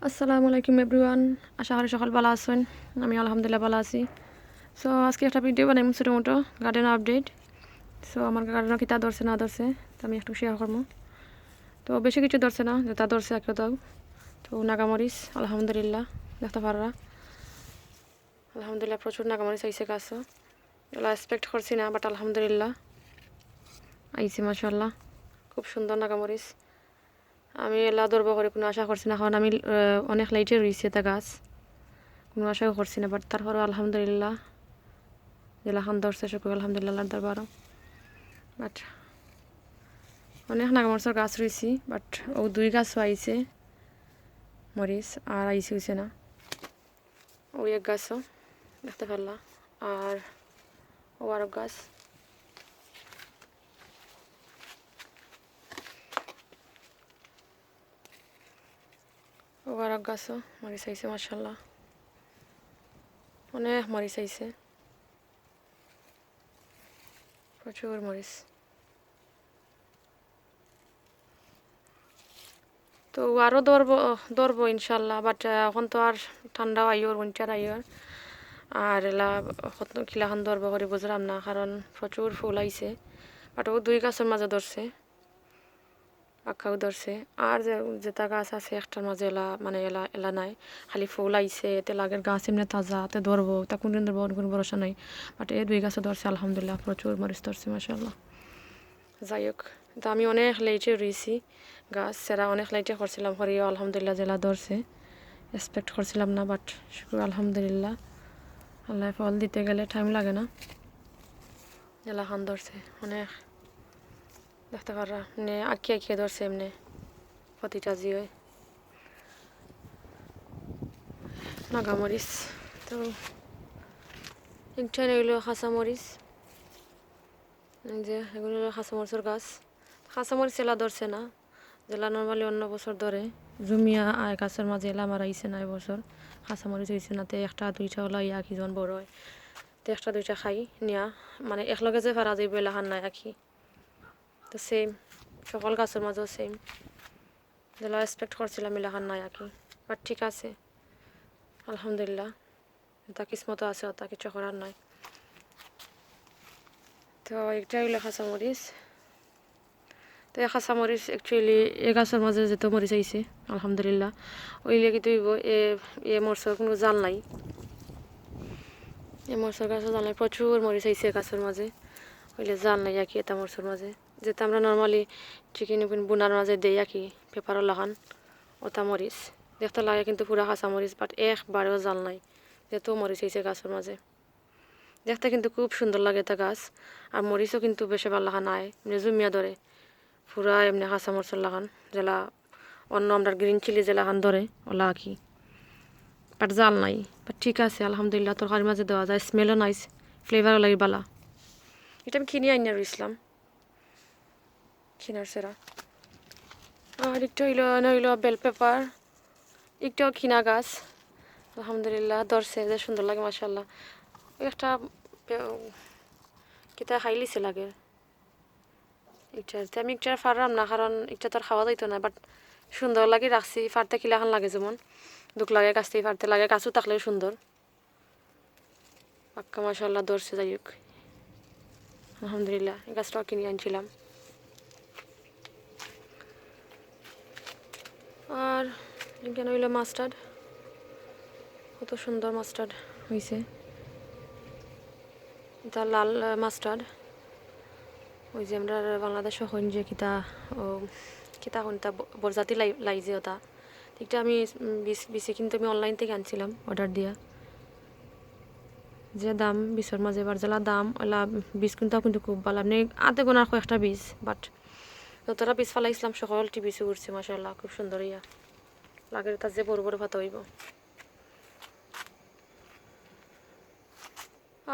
আসসালামু আলাইকুম এভরিওয়ান, আশা করি সকাল ভালো আছেন। আমি আলহামদুলিল্লাহ ভালো আছি। সো আজকে একটা ভিডিও বানাইম ছোটো মোটো গার্ডেন আপডেট। সো আমার গার্ডেনও কিতা ধরছে না ধরছে তো আমি একটু শেয়ার করবো। তো বেশি কিছু ধরছে না, যেটা ধরছে একটু দাও। তো নাগামরিচ আলহামদুলিল্লাহ দেখতে পাররা, আলহামদুলিল্লাহ প্রচুর নাগামরিচ আইসে গাছও। এগুলো এক্সপেক্ট করছি না, বাট আলহামদুলিল্লাহ আইসে মাশাল্লাহ, খুব সুন্দর নাগামরিচ। আমি এলা ধরবো করে কোনো আশা করছি না, কারণ আমি অনেক লাইটে রয়েছে এটা গাছ, কোনো আশাও করছি না। বাট তারপরেও আলহামদুলিল্লাহ জেলাখান ধরছে শুক্র আলহামদুলিল্লাহ দরবারও। বাট অনেক নাগামরিচের গাছ রয়েছি, বাট ও দুই গাছও আইছে মরিচ, আর আইসে হয়েছে না। ওই এক গাছও দেখতে পারলা, আর ও আরো গাছ। ও আর এক গাছও মরিচ আইছে মাশাল্লাহ, অনেক মরিচ আইছে, প্রচুর মরিচ। তো আরও ধরবো ইনশাল্লাহ, বাট এখন তো আর ঠান্ডাও আইয়র, উইন্টার আইয়র, আর এলা খিলাখান ধরবো করে বুঝলাম না, কারণ প্রচুর ফুল আইছে। বাট ও দুই গাছের মাঝে ধরছে, পাখাও ধরছে। আর যেটা গাছ আছে একটার মাঝে এলা মানে এলা এলা নাই, খালি ফুল আইছে, এতে লাগের গাছ এমনি তাজা, তে ধরবো তা কোনদিন ধরবো কোনো ভরসা নাই। বাট এই দুই গাছে ধরছে আলহামদুলিল্লাহ, প্রচুর মরিচ ধরছে মাশাল্লাহ। যাই হোক, তো আমি অনেক লাইটে রয়েছি গাছ, সেরা অনেক লাইটে করছিলাম, হরিও আলহামদুলিল্লাহ জেলা ধরছে, এক্সপেক্ট করছিলাম না, বাট শুক্র আলহামদুলিল্লাহ। আল্লাহ ফল দিতে গেলে টাইম লাগে না, জেলা খান ধরছে অনেক দেখতে পারা, মানে আঁকিয়ে ধরছে এমনি প্রতিটা জিও নাগামরিচ। তো একটা এগুলো খাঁচামরিচ, যে এগুলো হলো খাঁচামরিচের গাছ। খাঁচামরিচ এলা ধরছে না, জেলা নর্মালি অন্য বছর ধরে জুমিয়া আয় গাছের মাঝে এলা আমার আইসে না, এবছর খাঁচামরিচ হয়েছে না। তে একটা দুইটা হলো ইয়া কিজন বড় হয়, তো একটা দুইটা খাই নিয়া, মানে একলগে যে ফারা যাইব এলাখান নাই আঁকি। তো সেম সকল গাছের মাঝেও সেম, যেগুলো এক্সপেক্ট করছিলাম এলাকার নাই আঁকি। বাট ঠিক আছে আলহামদুলিল্লাহ, তা কিসমতো আছে, তা কিছু করার নাই। তো একটা হইলো খাঁচামরিচ। তো এই খাঁচামরিচ অ্যাকচুয়ালি এ গাছের মাঝে যেত মরিচ আইছে আলহামদুলিল্লাহ, ওইলে কিন্তু এ মরসর কোনো জাল নাই, এ মরসর গাছের জাল নাই, প্রচুর মরিচ আইছে গাছের মাঝে, ওইলে জাল নাই আঁকি এটা মরসর মাঝে। যেটা আমরা নর্মালি চিকেন বুনার মাঝে দেই আঁকি পেপারও লাগান, ওটা মরিচ দেখতে লাগে কিন্তু পুরা কাঁচা মরিচ, বাট একবারেও জাল নাই, যেহেতু মরিচ হয়েছে গাছের মাঝে। দেখতে কিন্তু খুব সুন্দর লাগে এটা গাছ, আর মরিচও কিন্তু বেশি ভালো লাগা নাই, এমনি জুমিয়া ধরে পুরা এমনি কাঁচা মরিচের লাগান, যেলা অন্য আমরা গ্রিন চিলি জেলাখান ধরে ওলা আঁকি, বাট জাল নাই। বাট ঠিক আছে আলহামদুলিল্লাহ, তরকারির মাঝে দেওয়া যায়, স্মেলও নাইস, ফ্লেভারও লাগে বালা। এটা আমি কিনে আইনা রইছিলাম কিনার সেরা। আর একটু হইলো বেল পেপার, একটাও কিনা গাছ আলহামদুলিল্লাহ ধরছে, যে সুন্দর লাগে মাশাল্লাহ। একটা কিতা খাইলিছে লাগে একটা, আমি একটা ফারলাম না, কারণ একটা তো আর খাওয়া যাইতো না, বাট সুন্দর লাগে রাখছি, ফারতে খিলাখান লাগে যেমন দুঃখ লাগে, গাছ থেকে ফারতে লাগে, গাছও থাকলেও সুন্দর পাক্কা মাশাল্লাহ ধরছে। যাই হোক আলহামদুলিল্লাহ, এই গাছটাও কিনে আনছিলাম। আর এখানে হইলো মাস্টার্ড, কত সুন্দর মাস্টার্ড হয়েছে, এটা লাল মাস্টার্ড, ওই যে আমরা বাংলাদেশ হইন যে কিতা ও কিতা কোনটা বরজাতি লাই যে ওটা, ঠিকটা আমি বিসে কিন্তু আমি অনলাইন থেকে আনছিলাম অর্ডার দিয়া, যে দাম বিশের মাঝে এবার জেলা দাম ওলা বীজ কিন্তু খুব ভালো, আপনি আধে গোনার কয়েকটা বীজ, বাট যতটা বীজ ফালাইছিলাম সকলটি বীজ উঠছে মাশাআল্লাহ, খুব সুন্দর ইয়া লাগে, তার যে বড় বড় ভাত হইব।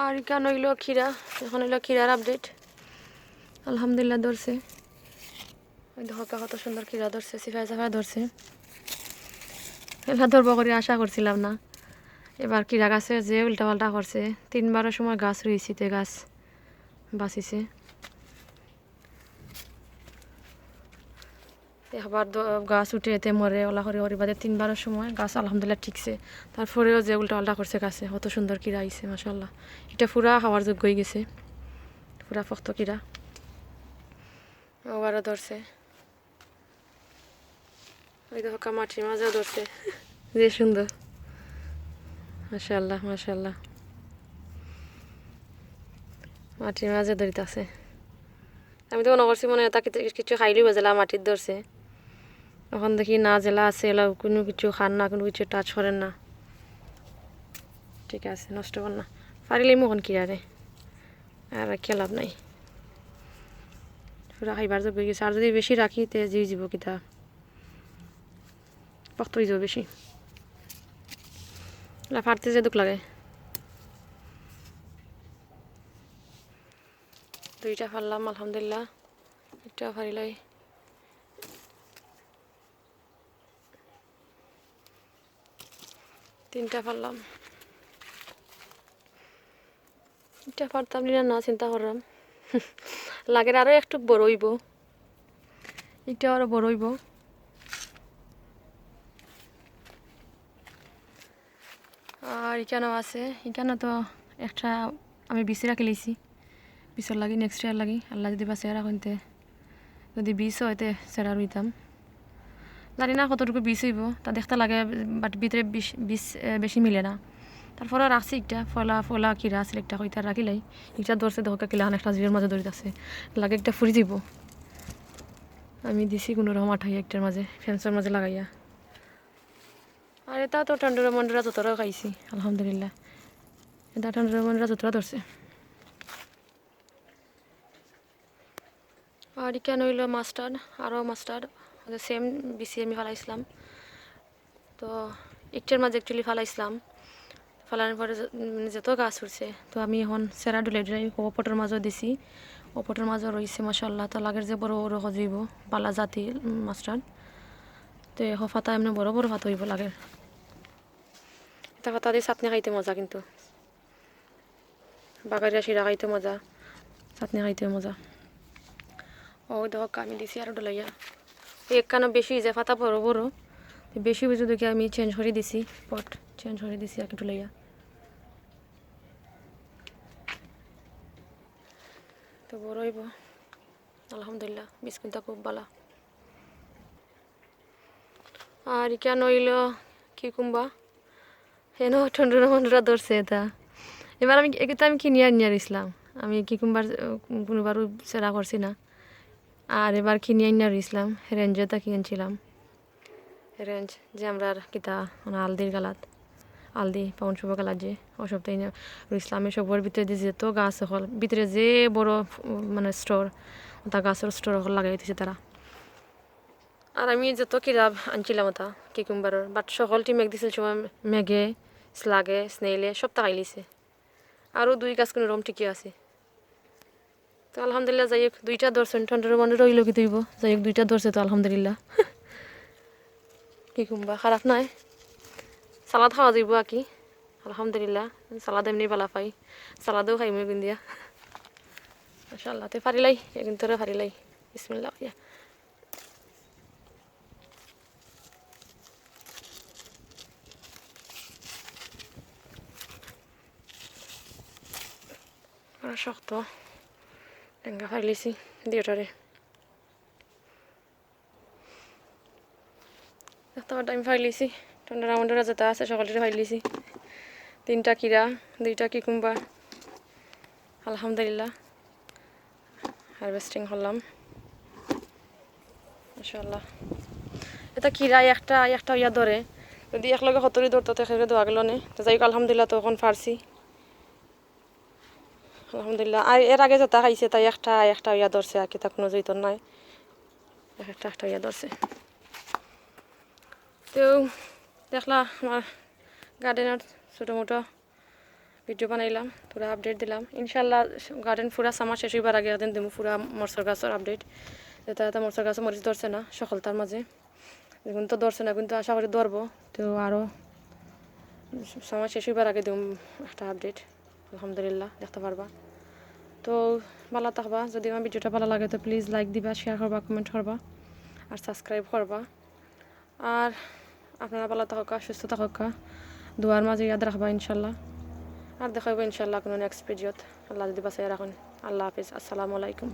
আর এখানে হইলো ক্ষীরা, এখন হইলো ক্ষীরার আপডেট, আলহামদুলিল্লাহ ধরছে, ওই দেখো কত সুন্দর ক্ষীরা ধরছে, সিফাই সাফাই ধরছে, এবার ধরবো করে আশা করছিলাম না। এবার ক্ষীরা গাছে যে উল্টাপাল্টা করছে, 3বারের সময় গাছ রয়েছে, তে গাছ বাঁচিছে। আবার গাছ উঠে এতে মরে ওলা করে ওর বাদে 3বারের সময় গাছ আলহামদুলিল্লাহ ঠিকছে। তারপরেও যে উল্টা পাল্টা করছে গাছে কত সুন্দর কিরা আইছে মাশাল্লাহ। এটা পুরা খাওয়ার যোগ্য হয়ে গেছে, পুরা শক্ত কিরা। আবারও ধরছে, ওই দেখো মাটির মাঝেও ধরছে, যে সুন্দর মাশাল্লাহ মাশাল্লাহ। মাটির মাঝে ধরিতেছে। আমি তো মনে করছি মনে হয় তাকে কিছু খাইলেই বাজেলা মাটির ধরছে। এখন দেখি না জেলা আছে, এলা কোনো কিছু খান না, কোনো কিছু টাচ করেন না। ঠিক আছে, নষ্ট কর না, পারিলেই মখন কি আরে আর রাখিয়া লাভ নাই। পুরা খাইবার যোগ্য হয়ে গেছে। আর যদি বেশি রাখি তে জি যাব কিতা পক্ত হয়ে যাব বেশি, ফাটতে যে দুঃখ লাগে। 2টা ফারলাম আলহামদুলিল্লাহ, একটা ফারিলাই। তিনটা ফারলাম, এটা পারতাম না চিন্তা করলাম লাগের আরো একটু বড় হইব, এটা আরো বড় হইব। আর এখানেও আছে, এখানে তো একটা আমি বিচে রাখি লইছি, বিচর লাগি নেক্সট ইয়ার লাগি আল্লাহ যদি বা চেহারা কিনতে যদি বিষ হইতে চেহারা রইতাম। জানি না কতটুকু বিষ হইব, তা দেখতে লাগে বাট ভিতরে বিষ বেশি মিলে না। তারপরে রাখছি একটা ফলা ফলা কিরা আছে একটা হইতে রাখিলাই, একটা ধরছে দেখো কিলাখান একটা জীবের মাঝে ধরিতে আছে, লাগে একটা ফুরি দিব। আমি দিছি কোনো রকম আঠাই একটার মাঝে ফ্যান্সের মাঝে লাগাইয়া। আর এটা তো ঠান্ডুরা মন্ডুরা যতটাও খাইছি আলহামদুলিল্লাহ, এটা ঠান্ডুরা মন্ডুরা যতটা ধরছে। আর কেন হইল মাস্টার্ড, আরও মাস্টার্ড সেম বিসি আমি ফালাইছিলাম। তো একটার মাঝে অ্যাকচুয়ালি ফালাইছিলাম, ফালানোর পরে যত গাছ উঠছে তো আমি এখন সেরা ডুলাই ডুলাই ওপটের মাঝও দিছি, ওপটের মাঝও রয়েছে মাশাল্লাহ। তো লাগের যে বড় বড় হজইব বালা জাতি মাস্টার্ড, তো ফাতা এমনি বড় বড় ফাতা হইব লাগের। এটা ফাতা দিয়ে চাটনি খাইতে মজা, কিন্তু বাগারিয়া শিরা খাইতে মজা, চাটনি খাইতে মজা। ও দেখো আমি দিছি আর ডলাইয়া একখানা বেশি যে ফাতা বড় বড় বেশি বুঝে দেখে আমি চেঞ্জ করে দিছি, পট চেঞ্জ করে দিছি আর ডলাইয়া। তো বড় হইব আলহামদুলিল্লাহ, বিস্কুটটা খুব ভালো। আর কেন হইল কি কুম্বা হেন ঠন্ডুরা মন্ডুরা ধরছে এটা। এবার আমি এটা আমি কিনিয়ে নিয়ে আসলাম, আমি কি কুম্বার কোনোবারও সেরা করছি না। আর এবার কিনে আইনা রইছিলাম রেঞ্জটা কিনেছিলাম, রেঞ্জ যে আমরা কিতা মানে আলদির গালাত আলদি পাউন শুভ গালাত যে ও সপ্তাহে রইছিলাম। আমি সবর ভিতরে দিয়ে যেত গাছ হল ভিতরে যে বড় মানে স্টোর ওটা গাছের স্টোর হল লাগাই দিছে তারা। আর আমি যত কিরা আনছিলাম ওটা কিকুম্বারের, বাট সকল টিম মেঘ দিছিল সময় মেঘে স্লাগে স্নেইলে সব তাকাই লিছে। আরও 2 গাছ কোনো রম ঠিকই আছে। তো আলহামদুলিল্লাহ যাই হোক 2টা ধরছে, ঠান্ডার মনে রইল কি তৈব, যাই হোক 2টা ধরছে তো আলহামদুলিল্লাহ। কি কুম্বা খারাপ নয়, সালাদ খাওয়া যাইব আর কি আলহামদুলিল্লাহ। সালাদ এমনি পালা পাই, সালাদেও খাই মই দিয়া মাশাআল্লাহ। তে ফারিলাই একদিন তোরে ফারিলাই বিসমিল্লাহ ইয়া। আর শক্ত টেঙ্গা ফাইলিছি দিওটারে দেখতে পারতাম আমি ফাইলিছি ঠান্ডা মন্ডরা যেটা আছে সকালে ফাইলিছি। 3টা কিরা 2টা কিকুম্বার আলহামদুলিল্লাহ হারভেস্টিং হলাম মাশাআল্লাহ। এটা কিরা একটা একটা ইয়া ধরে, যদি একলগে হতরি ধরতো সেখানে দোয়া গেল নে। তো যাই হোক আলহামদুলিল্লাহ তখন ফারছি আলহামদুলিল্লাহ। আর এর আগে যেটা খাইছে তাই একটা একটা ইয়া ধরছে আর কি, তা কোনো জৈতন নাই, একটা একটা ইয়া ধরছে। তো দেখলা আমার গার্ডেনের ছোটো মোটো ভিডিও বানাইলাম, পুরো আপডেট দিলাম। ইনশাল্লাহ গার্ডেন পুরা সামার শেষ হইবার আগে একদিন দেবো পুরা মরসর গাছের আপডেট। যেটা এটা মরসর গাছে মরিচ ধরছে না সফলতার মাঝে, এখন তো ধরছে না কিন্তু আশা করি ধরবো। তো আরও সামার শেষ হইবার আগে দেবো একটা আপডেট আলহামদুলিল্লাহ, দেখতে পারবা। তো ভালো থাকবা, যদি আমার ভিডিওটা ভালো লাগে তো প্লিজ লাইক দিবা, শেয়ার করবা, কমেন্ট করবা। আর সাবস্ক্রাইব করবা। আর আপনারা ভালো থাকা সুস্থ থাকা দোয়ার মাঝে ইয়াদ রাখবা ইনশাল্লাহ। আর দেখাবো ইনশাল্লাহ কোনো নেক্সট ভিডিওত। আল্লাহ যদি বাঁচাই রাখুন। আল্লাহ হাফিজ। আসসালামু আলাইকুম।